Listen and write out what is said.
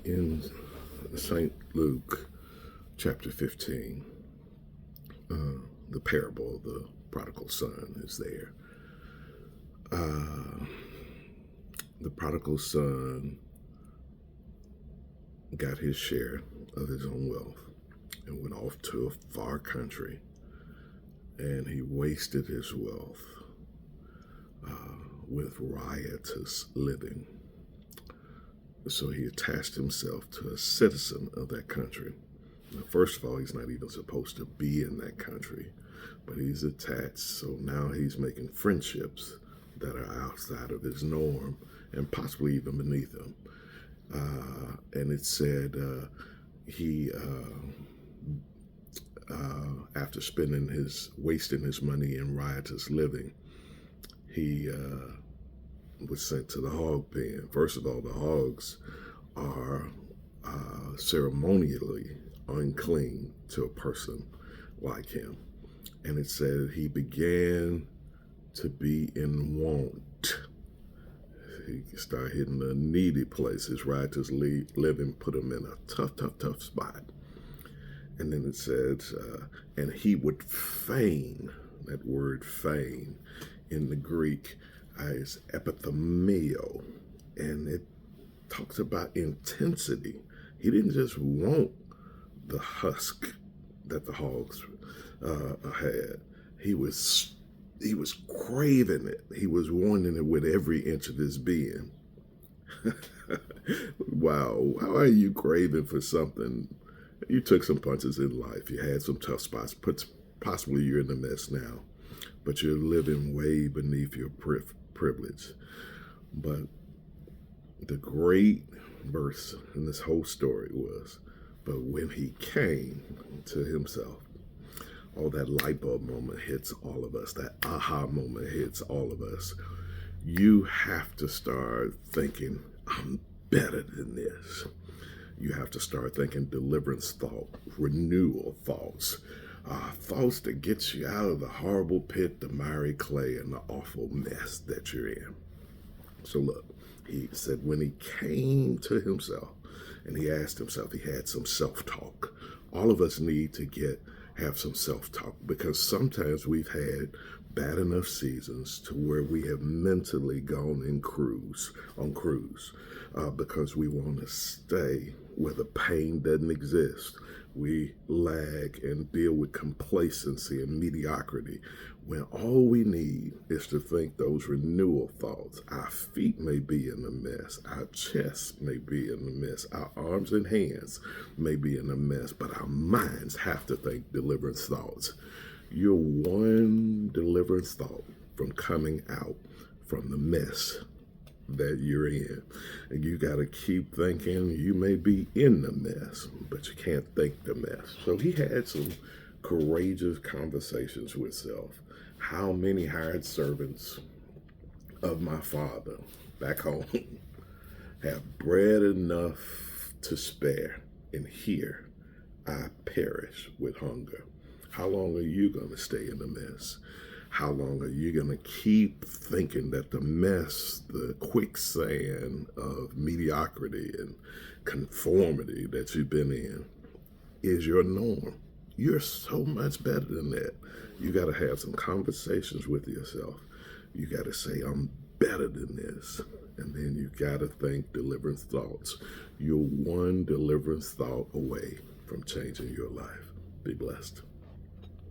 In St. Luke chapter 15, the parable of the prodigal son is there. The prodigal son got his share of his own wealth and went off to a far country, and he wasted his wealth with riotous living. So he attached himself to a citizen of that country. Now, first of all, he's not even supposed to be in that country, but he's attached. So now he's making friendships that are outside of his norm and possibly even beneath him. And it said he, after wasting his money in riotous living, he was sent to the hog pen. First of all, the hogs are ceremonially unclean to a person like him. And it said he began to be in want. He started hitting the needy places. Riotous living put him in a tough spot. And then it says, and he would feign, that word feign in the Greek is epithemio, and it talks about intensity. He didn't just want the husk that the hogs had. He was craving it. He was wanting it with every inch of his being. Wow, how are you craving for something? You took some punches in life. You had some tough spots. Possibly you're in the mess now, but you're living way beneath your privilege. But the great verse in this whole story was, but when he came to himself, oh, that light bulb moment hits all of us. That aha moment hits all of us. You have to start thinking, I'm better than this. You have to start thinking deliverance thought, renewal thoughts, thoughts that get you out of the horrible pit, the miry clay, and the awful mess that you're in. So look, he said when he came to himself and he asked himself, he had some self-talk. All of us need to have some self-talk, because sometimes we've had bad enough seasons to where we have mentally gone on cruise, because we want to stay where the pain doesn't exist. We lag and deal with complacency and mediocrity, when all we need is to think those renewal thoughts. Our feet may be in the mess, our chest may be in the mess, our arms and hands may be in the mess, but our minds have to think deliverance thoughts. You're one deliverance thought from coming out from the mess that you're in. And you got to keep thinking. You may be in the mess, but you can't think the mess. So he had some courageous conversations with self. How many hired servants of my father back home have bread enough to spare, and here I perish with hunger? How long are you going to stay in the mess? How long are you going to keep thinking that the mess, the quicksand of mediocrity and conformity that you've been in is your norm? You're so much better than that. You got to have some conversations with yourself. You got to say, I'm better than this. And then you got to think deliverance thoughts. You're one deliverance thought away from changing your life. Be blessed.